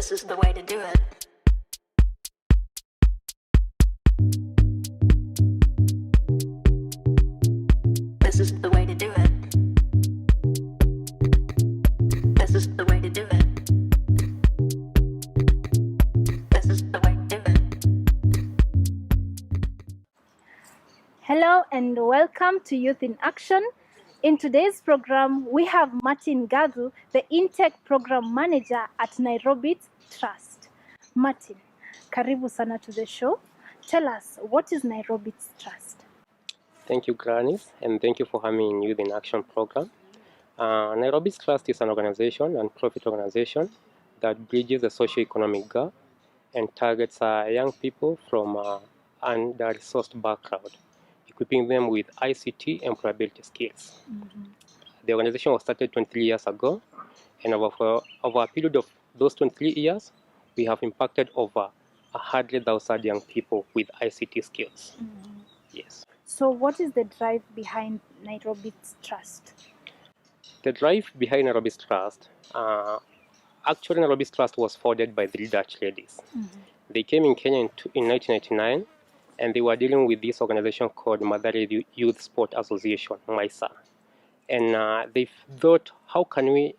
This is the way to do it. This is the way to do it. This is the way to do it. This is the way to do it. Hello and welcome to Youth in Action. In today's program, we have Martin Gathu, the Intake Program Manager at NairoBits Trust. Martin, karibu sana to the show. Tell us, what is NairoBits Trust? Thank you, Grannis, and thank you for having me in Youth in Action program. NairoBits Trust is an organization and profit organization that bridges the socio-economic gap and targets young people from under-resourced background, equipping them with ICT employability skills. The organization was started 23 years ago, and over a period of those 23 years, we have impacted over 100,000 young people with ICT skills. Yes. So what is the drive behind NairoBits Trust? The drive behind NairoBits Trust, actually NairoBits Trust was founded by 3 Dutch ladies. They came in Kenya in 1999, and they were dealing with this organization called Mathare Youth Sport Association, MISA. And they thought, how can we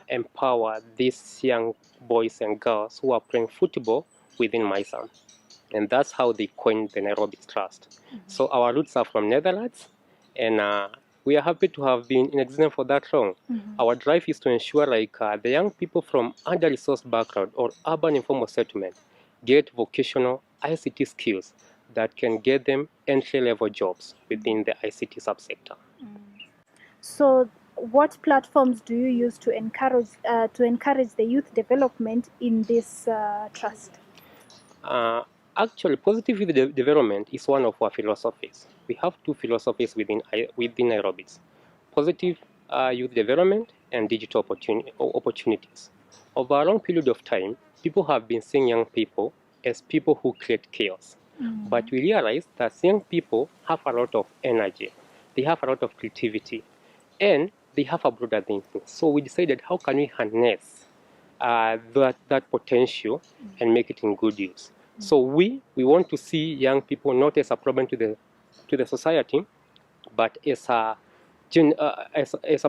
empower these young boys and girls who are playing football within MISA? And that's how they coined the NairoBits Trust. So our roots are from Netherlands, and we are happy to have been in existence for that long. Our drive is to ensure the young people from under-resourced background or urban informal settlement get vocational ICT skills that can get them entry-level jobs within the ICT subsector. So what platforms do you use to encourage the youth development in this trust? Actually, positive youth development is one of our philosophies. We have 2 philosophies within NairoBits: positive youth development and digital opportunities. Over a long period of time, people have been seeing young people as people who create chaos. But we realize that young people have a lot of energy, they have a lot of creativity, and they have a broader thinking. So we decided, how can we harness that potential and make it in good use? So we want to see young people not as a problem to the society, but as a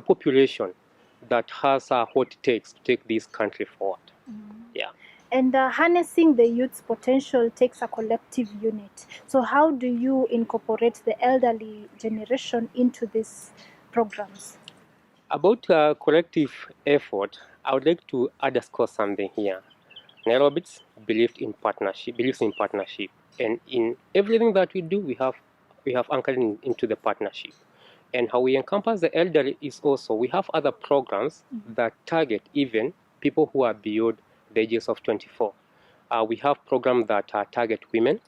population that has what it takes to take this country forward. Yeah. And harnessing the youth's potential takes a collective unit. So how do you incorporate the elderly generation into these programs? About collective effort, I would like to underscore something here. NairoBits believes in partnership, and in everything that we do, we have anchored into the partnership. And how we encompass the elderly is also, we have other programs that target even people who are beyond the ages of 24. We have programs that target women,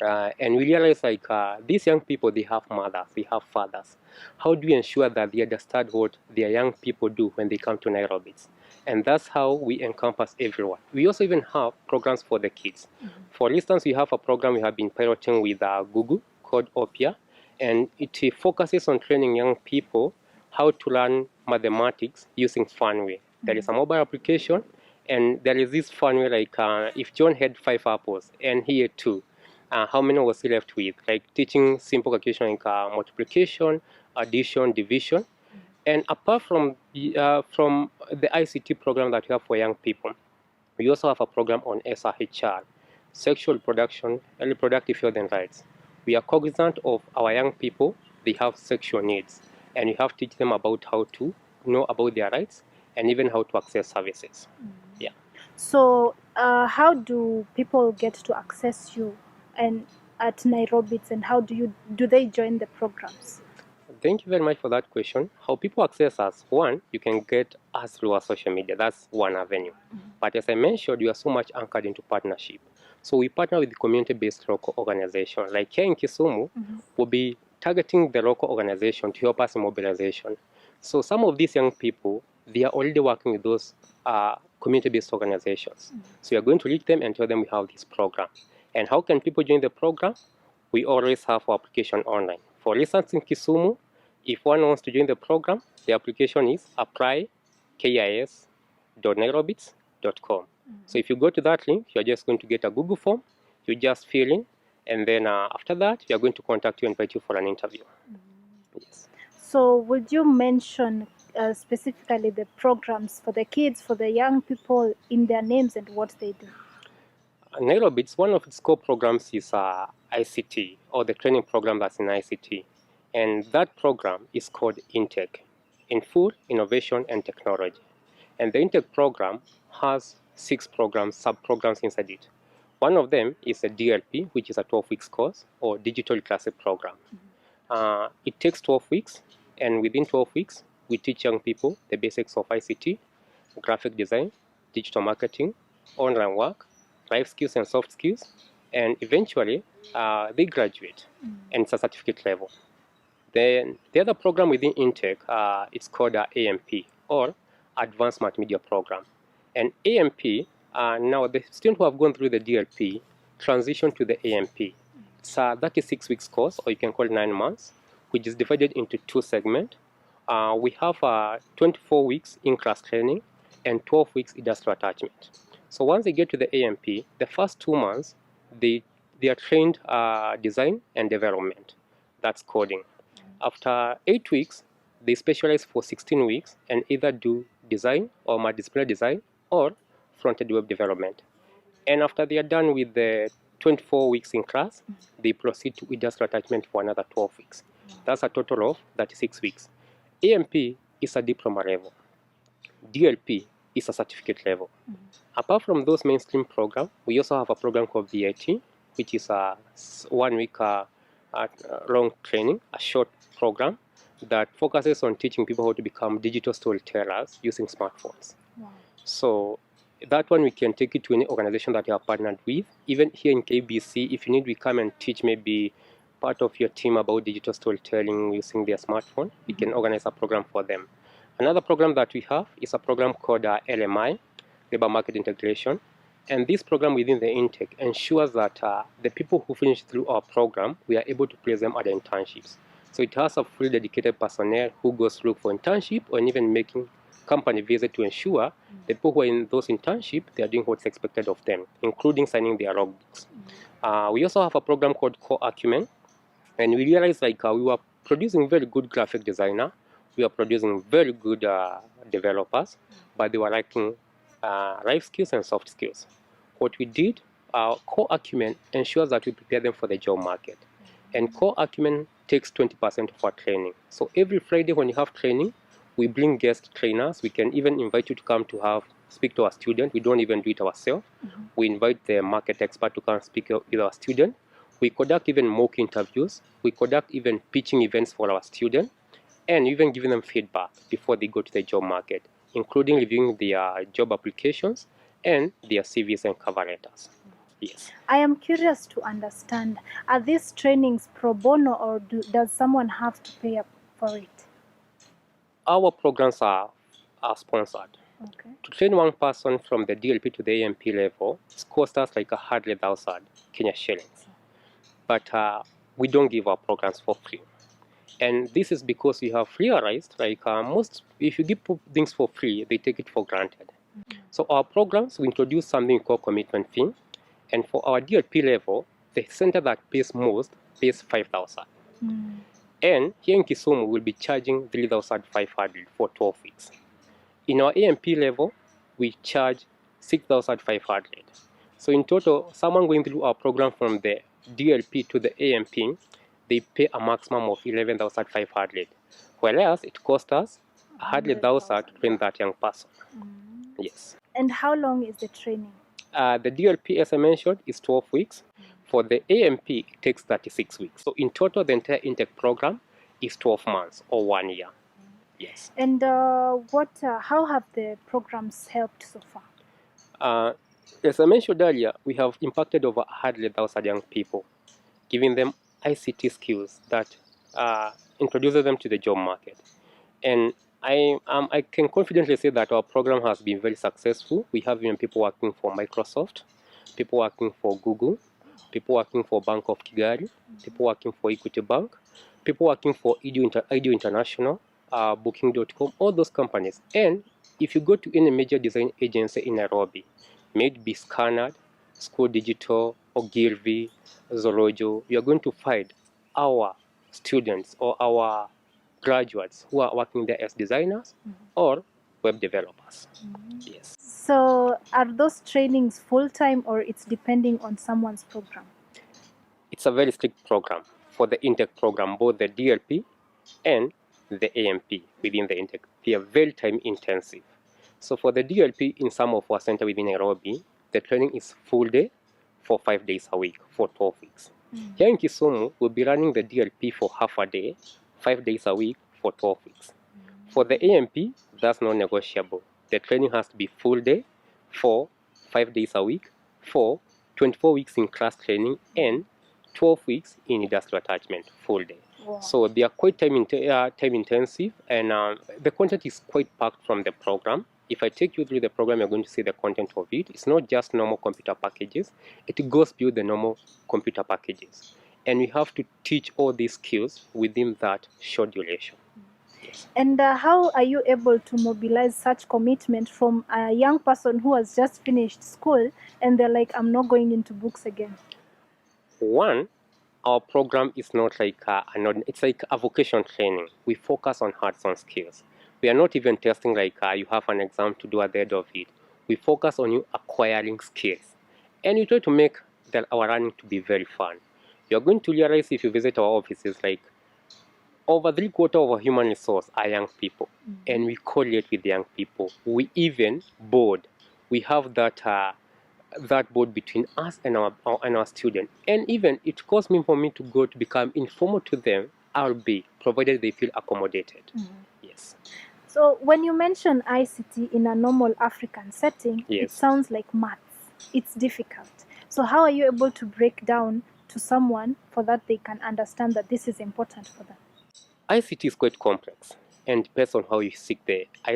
and we realize these young people, they have mothers, they have fathers. How do we ensure that they understand what their young people do when they come to NairoBits? And that's how we encompass everyone. We also even have programs for the kids. For instance, we have a program we have been piloting with Google called Opia, and it focuses on training young people how to learn mathematics using fun way. There is a mobile application, and there is this fun way if John had 5 apples and he had 2, how many was he left with? Like teaching simple calculation like multiplication, addition, division. And apart from the ICT program that we have for young people, we also have a program on SRHR, sexual reproduction and reproductive health and rights. We are cognizant of our young people, they have sexual needs, and we have to teach them about how to know about their rights and even how to access services. Yeah. So how do people get to access you and at NairoBits, and how do they join the programs? Thank you very much for that question. How people access us: one, you can get us through our social media. That's one avenue. But as I mentioned, we are so much anchored into partnership. So we partner with community-based local organizations. Like here in Kisumu, we'll be targeting the local organization to help us in mobilization. So some of these young people, they are already working with those community-based organizations. So we are going to reach them and tell them we have this program. And how can people join the program? We always have our application online. For instance, in Kisumu, if one wants to join the program, the application is apply.kis.nairobits.com. So if you go to that link, you're just going to get a Google form, you just fill in, and then after that, we are going to contact you and invite you for an interview. Yes. So would you mention specifically the programs for the kids, for the young people in their names and what they do? NairoBits, one of its core programs is ICT, or the training program that's in ICT. And that program is called Intake, in Food, Innovation and Technology. And the Intake program has 6 programs, sub-programs inside it. One of them is a DLP, which is a 12-week course, or Digital Literacy Program. It takes 12 weeks, and within 12 weeks, we teach young people the basics of ICT, graphic design, digital marketing, online work, life skills and soft skills, and eventually they graduate, and it's a certificate level. Then the other program within Intake, it's called AMP, or Advanced Multimedia Program. And AMP, now the students who have gone through the DLP transition to the AMP. It's a 36 weeks course, or you can call it 9 months, which is divided into 2 segments. We have 24 weeks in-class training and 12 weeks industrial attachment. So once they get to the AMP, the first 2 months, they are trained design and development. That's coding. After 8 weeks, they specialize for 16 weeks and either do design or multidisciplinary design or front-end web development. And after they are done with the 24 weeks in class, they proceed to industrial attachment for another 12 weeks. That's a total of 36 weeks. AMP is a diploma level. DLP is a certificate level. Apart from those mainstream programs, we also have a program called VIT, which is a 1 week long training, a short program that focuses on teaching people how to become digital storytellers using smartphones. Wow. So that one we can take it to any organization that you are partnered with. Even here in KBC, if you need, we come and teach maybe part of your team about digital storytelling using their smartphone. We can organize a program for them. Another program that we have is a program called LMI, Labor Market Integration. And this program within the Intake ensures that the people who finish through our program, we are able to place them at the internships. So it has a fully dedicated personnel who goes through for internship or even making company visit to ensure the people who are in those internships, they are doing what's expected of them, including signing their logbooks. We also have a program called Core Acumen, and we realized we were producing very good graphic designer, we are producing very good developers, but they were lacking life skills and soft skills. What we did, Core Acumen ensures that we prepare them for the job market. And Core Acumen takes 20% of our training. So every Friday when you have training, we bring guest trainers. We can even invite you to come to speak to our student. We don't even do it ourselves. We invite the market expert to come speak with our student. We conduct even mock interviews. We conduct even pitching events for our student, and even giving them feedback before they go to the job market, including reviewing their job applications and their CVs and cover letters. Yes. I am curious to understand, are these trainings pro bono, or does someone have to pay up for it? Our programs are sponsored. Okay. To train one person from the DLP to the AMP level, it costs us like 100,000 Kenya shillings. But we don't give our programs for free. And this is because we have realized, if you give things for free, they take it for granted. So our programs, we introduce something called commitment fee. And for our DLP level, the center that pays most pays 5,000. And here in Kisumu, we'll be charging 3,500 for 12 weeks. In our AMP level, we charge 6,500. So in total, someone going through our program from the DLP to the AMP, they pay a maximum of 11,500. Whereas it costs us 100,000 to train that young person. Yes. And how long is the training? The DLP, as I mentioned, is 12 weeks. For the AMP, it takes 36 weeks. So in total, the entire intake program is 12 months or 1 year. Yes. And how have the programs helped so far? As I mentioned earlier, we have impacted over 100,000 young people, giving them ICT skills that introduces them to the job market. And I can confidently say that our program has been very successful. We have even people working for Microsoft, people working for Google, people working for Bank of Kigali, people working for Equity Bank, people working for IDEO International, Booking.com, all those companies. And if you go to any major design agency in Nairobi, may it be scanned, school digital, Ogilvy, Zorojo. You are going to find our students or our graduates who are working there as designers or web developers. Yes. So are those trainings full-time or it's depending on someone's program? It's a very strict program for the intake program, both the DLP and the AMP within the intake. They are very time intensive. So for the DLP in some of our center within Nairobi, the training is full day for 5 days a week for 12 weeks. Here in Kisumu, we'll be running the DLP for half a day, 5 days a week for 12 weeks. For the AMP, that's not negotiable. The training has to be full day for 5 days a week for 24 weeks in class training and 12 weeks in industrial attachment, full day. Wow. So they are quite time intensive, and the content is quite packed from the program. If I take you through the program, you're going to see the content of it. It's not just normal computer packages. It goes beyond the normal computer packages. And we have to teach all these skills within that short duration. And how are you able to mobilize such commitment from a young person who has just finished school and they're like, I'm not going into books again? One, our program is not like it's like a vocation training. We focus on hands-on skills. We are not even testing like you have an exam to do at the end of it. We focus on you acquiring skills. And we try to make our learning to be very fun. You're going to realize if you visit our offices, like over 3/4 of our human resource are young people. And we correlate with young people. We even board. We have that board between us and our student. And even it costs me for me to go to become informal to them. I'll be, provided they feel accommodated. Yes. So when you mention ICT in a normal African setting, it Yes. sounds like maths. It's difficult. So how are you able to break down to someone for that they can understand that this is important for them? ICT is quite complex and depends on how you seek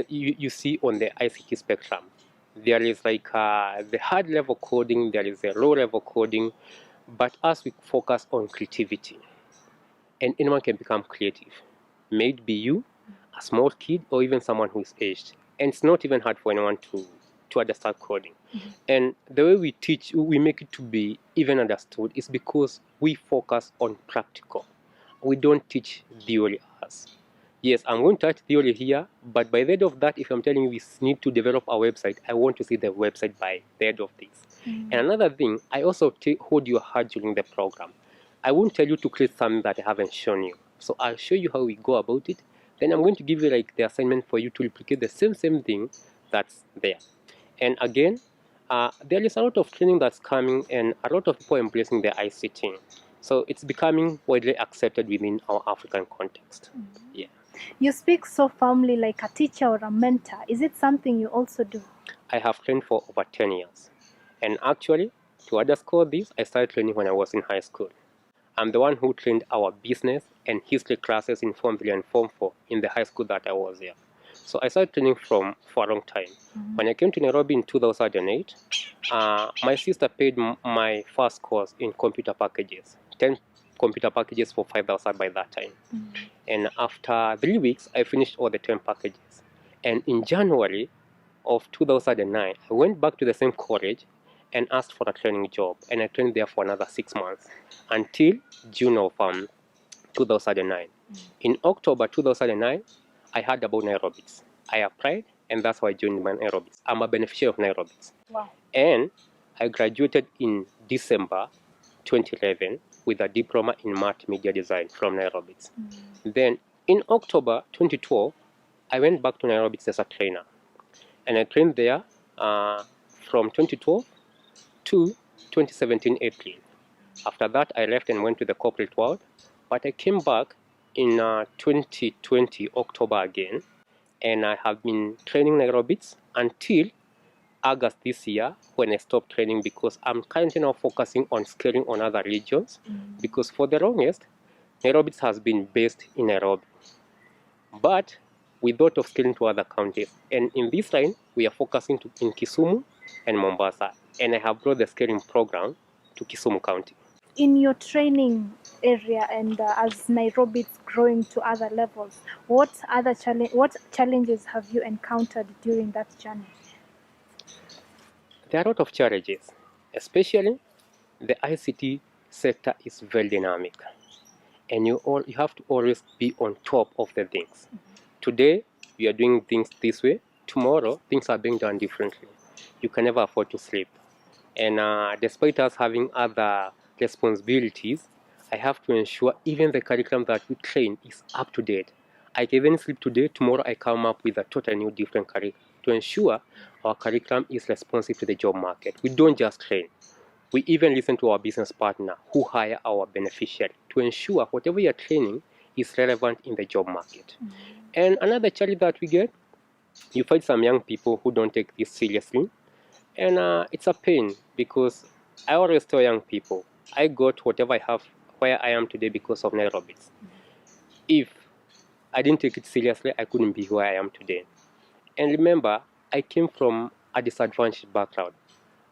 you see on the ICT spectrum. There is like the hard level coding, there is the low level coding, but as we focus on creativity, and anyone can become creative. May it be you, a small kid, or even someone who is aged. And it's not even hard for anyone to understand coding. And the way we teach, we make it to be even understood is because we focus on practical. We don't teach theory as. Yes, I'm going to touch theory here, but by the end of that, if I'm telling you we need to develop a website, I want to see the website by the end of this. And another thing, I also hold your hand during the program. I won't tell you to create something that I haven't shown you. So I'll show you how we go about it. Then I'm going to give you like the assignment for you to replicate the same thing that's there. And again, there is a lot of training that's coming and a lot of people embracing the ICT. So it's becoming widely accepted within our African context. Yeah. You speak so firmly like a teacher or a mentor. Is it something you also do? I have trained for over 10 years. And actually, to underscore this, I started training when I was in high school. I'm the one who trained our business and history classes in Form 3 and Form 4 in the high school that I was there. So I started training for a long time. When I came to Nairobi in 2008, my sister paid my first course in computer packages, 10 computer packages for 5,000 by that time. And after 3 weeks, I finished all the 10 packages. And in January of 2009, I went back to the same college and asked for a training job. And I trained there for another 6 months until June of 2009. In October 2009, I heard about NairoBits. I applied, and that's why I joined NairoBits. I'm a beneficiary of NairoBits. Wow. And I graduated in December 2011 with a diploma in multimedia design from NairoBits. Then in October 2012, I went back to NairoBits as a trainer. And I trained there from 2012 to 2017 April. After that, I left and went to the corporate world. But I came back in 2020 October again. And I have been training NairoBits until August this year when I stopped training because I'm currently now focusing on scaling on other regions. Because for the longest, NairoBits has been based in Nairobi. But we thought of scaling to other counties. And in this line, we are focusing in Kisumu and Mombasa. And I have brought the scaling program to Kisumu County. In your training area and as Nairobi is growing to other levels, what challenges have you encountered during that journey? there are a lot of challenges, especially the ICT sector is very dynamic, and you have to always be on top of the things. Today, you are doing things this way. Tomorrow, things are being done differently. You can never afford to sleep. And despite us having other responsibilities, I have to ensure even the curriculum that we train is up to date. I can even sleep today, tomorrow I come up with a totally new different curriculum to ensure our curriculum is responsive to the job market. We don't just train. We even listen to our business partner who hire our beneficiary to ensure whatever you're training is relevant in the job market. And another challenge that we get, you find some young people who don't take this seriously. And it's a pain because I always tell young people, I got whatever I have where I am today because of NairoBits. If I didn't take it seriously, I couldn't be where I am today. And remember, I came from a disadvantaged background.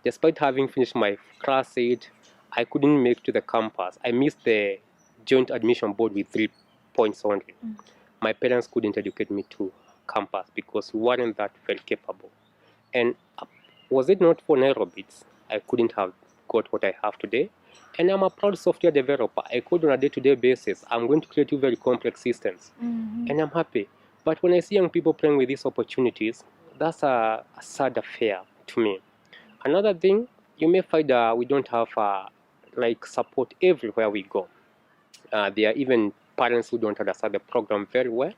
Despite having finished my class 8, I couldn't make to the campus. I missed the joint admission board with 3 points only. My parents couldn't educate me to campus because we weren't that well capable. And was it not for NairoBits, I couldn't have got what I have today. And I'm a proud software developer. I code on a day-to-day basis. I'm going to create two very complex systems. And I'm happy. But when I see young people playing with these opportunities, that's a sad affair to me. Another thing, you may find we don't have like support everywhere we go. There are even parents who don't understand the program very well.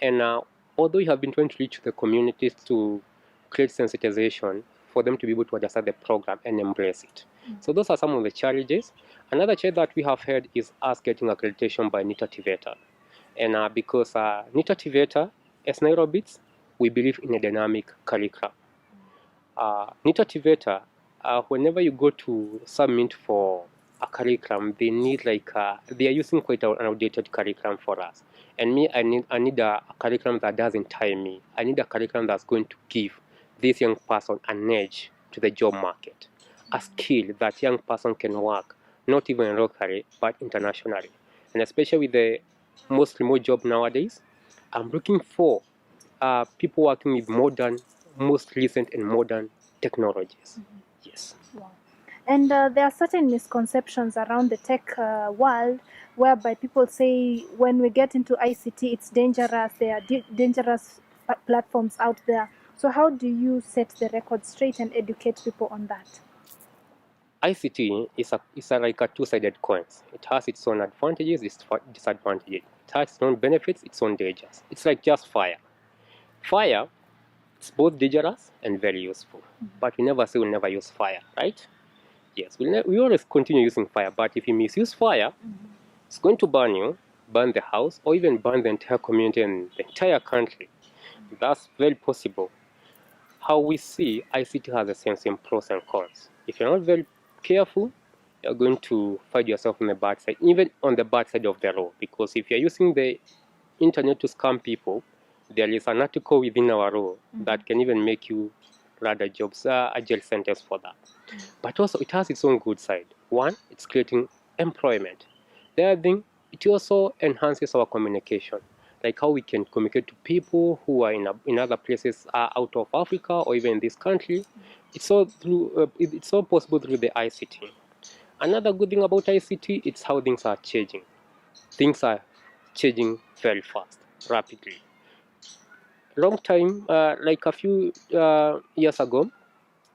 And although we have been trying to reach the communities to create sensitization for them to be able to understand the program and embrace it. So those are some of the challenges. Another challenge that we have had is us getting accreditation by NITA TVETA. And because NITA TVETA, as NairoBits, we believe in a dynamic curriculum. NITA TVETA, whenever you go to submit for a curriculum, they need they are using quite an outdated curriculum for us. And me, I need a curriculum that doesn't tie me. I need a curriculum that's going to give this young person an edge to the job market, a skill that young person can work, not even locally, but internationally. And especially with the most remote job nowadays, I'm looking for people working with most recent and modern technologies. Yes. Wow. And there are certain misconceptions around the tech world whereby people say when we get into ICT, it's dangerous. There are dangerous platforms out there. So how do you set the record straight and educate people on that? ICT is like a two-sided coin. It has its own advantages, its disadvantages. It has its own benefits, its own dangers. It's like just fire. Fire, it's both dangerous and very useful. But we never say we'll never use fire, right? Yes, we always continue using fire. But if you misuse fire, it's going to burn you, burn the house, or even burn the entire community and the entire country. That's very possible. How we see ICT has the same pros and cons. If you're not very careful, you're going to find yourself on the bad side, even on the bad side of the law. Because if you're using the internet to scam people, there is an article within our law that can even make you rather jobs, a jail sentence for that. But also, it has its own good side. One, it's creating employment. The other thing, it also enhances our communication, like how we can communicate to people who are in other places out of Africa or even in this country. It's all possible through the ICT. Another good thing about ICT, it's how things are changing. Things are changing very fast, rapidly. Long time, like a few years ago,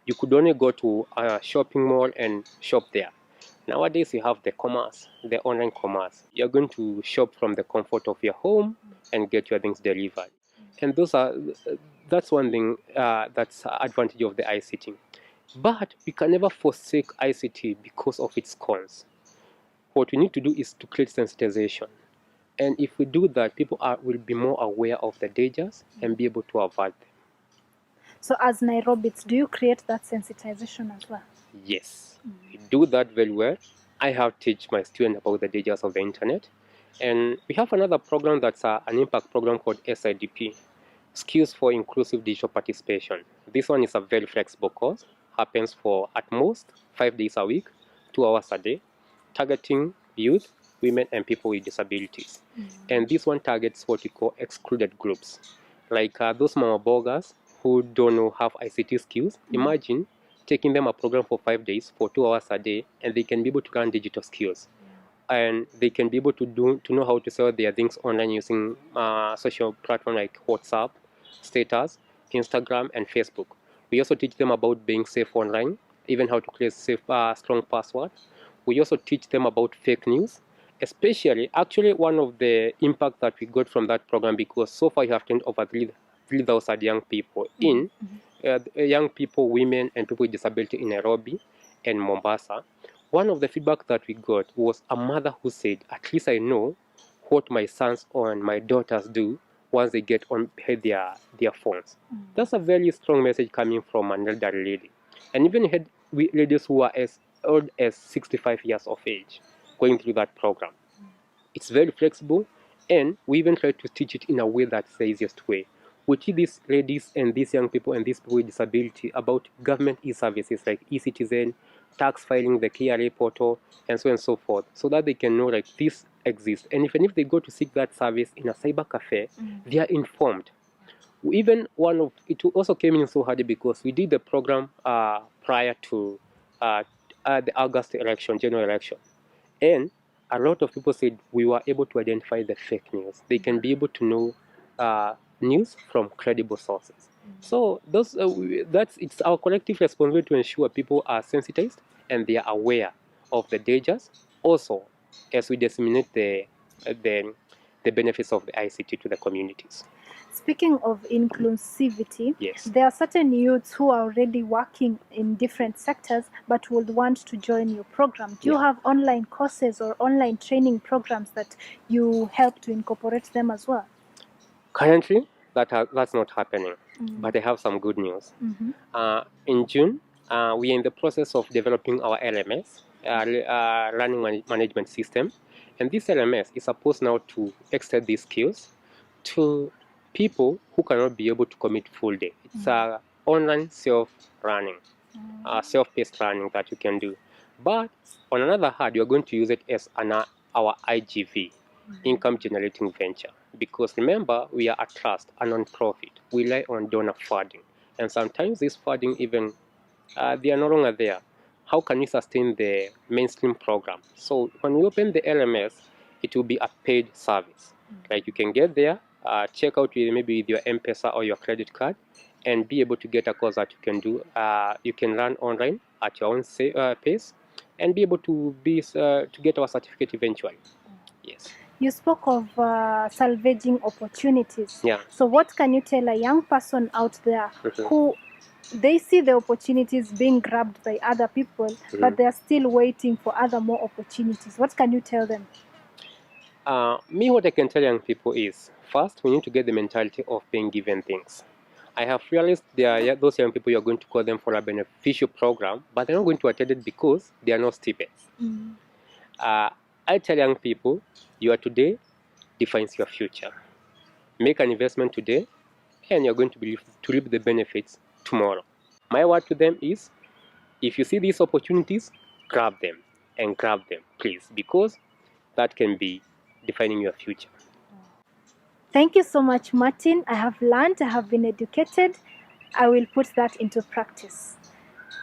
you could only go to a shopping mall and shop there. Nowadays, you have the commerce, the online commerce. You're going to shop from the comfort of your home and get your things delivered. And that's one thing that's advantage of the ICT. But we can never forsake ICT because of its cons. What we need to do is to create sensitization. And if we do that, people will be more aware of the dangers and be able to avoid them. So as NairoBits, do you create that sensitization as well? Yes, we do that very well. I have taught my students about the dangers of the internet. And we have another program that's an impact program called SIDP, Skills for Inclusive Digital Participation. This one is a very flexible course, happens for at most 5 days a week, 2 hours a day, targeting youth, women, and people with disabilities. And this one targets what we call excluded groups, like those mama bloggers who don't know have ICT skills. Imagine taking them a program for 5 days for 2 hours a day, and they can be able to learn digital skills. And they can be able to know how to sell their things online using social platforms like WhatsApp, status, Instagram, and Facebook. We also teach them about being safe online, even how to create safe, strong password. We also teach them about fake news, especially, actually, one of the impact that we got from that program, because so far you have trained over 3,000 young people in young people, women, and people with disability in Nairobi and Mombasa. One of the feedback that we got was a mother who said, at least I know what my sons and my daughters do once they get on their phones. That's a very strong message coming from an elderly lady. And even had ladies who are as old as 65 years of age going through that program. It's very flexible, and we even try to teach it in a way that's the easiest way. We teach these ladies and these young people and these people with disability about government e-services like e-citizen, tax filing, the KRA portal, and so on and so forth, so that they can know like this exists. And even if they go to seek that service in a cyber cafe, they are informed. Even it also came in so handy because we did the program prior to the August election, general election. And a lot of people said we were able to identify the fake news. They can be able to know news from credible sources. So it's our collective responsibility to ensure people are sensitized and they are aware of the dangers. Also, as we disseminate the benefits of the ICT to the communities. Speaking of inclusivity, Yes. there are certain youths who are already working in different sectors but would want to join your program. Do you have online courses or online training programs that you help to incorporate them as well? Currently, that's not happening, but I have some good news. In June, we are in the process of developing our LMS, learning management system, and this LMS is supposed now to extend these skills to people who cannot be able to commit full day. It's online self-learning, self-paced learning that you can do. But on another hand, you're going to use it as our IGV, income generating venture. Because remember, we are a trust, a non-profit. We rely on donor funding. And sometimes this funding even, they are no longer there. How can we sustain the mainstream program? So when we open the LMS, it will be a paid service. Like you can get there, check out maybe with your Mpesa or your credit card, and be able to get a course that you can do. You can learn online at your own pace, and be able to get our certificate eventually. Yes. You spoke of salvaging opportunities. Yeah. So what can you tell a young person out there who they see the opportunities being grabbed by other people, but they're still waiting for more opportunities? What can you tell them? What I can tell young people is, first, we need to get the mentality of being given things. I have realized there are those young people, you're going to call them for a beneficial program, but they're not going to attend it because they are not stipends. I tell young people, your today defines your future. Make an investment today, and you're going to reap the benefits tomorrow. My word to them is, if you see these opportunities, grab them, and grab them, please, because that can be defining your future. Thank you so much, Martin. I have learned, I have been educated. I will put that into practice.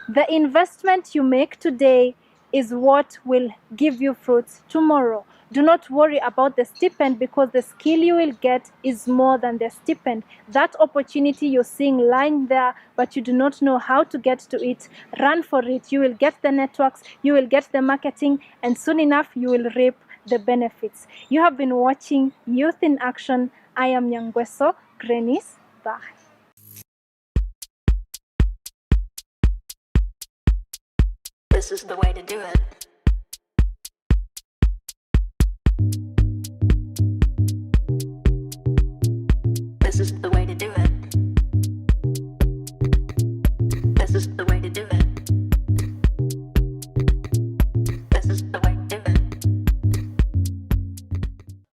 The investment you make today is what will give you fruits tomorrow. Do not worry about the stipend, because the skill you will get is more than the stipend. That opportunity you're seeing lying there, but you do not know how to get to it, run for it. You will get the networks, you will get the marketing, and soon enough you will reap the benefits. You have been watching Youth in Action. I am Nyangweso Grenis. Bye. This is the way to do it.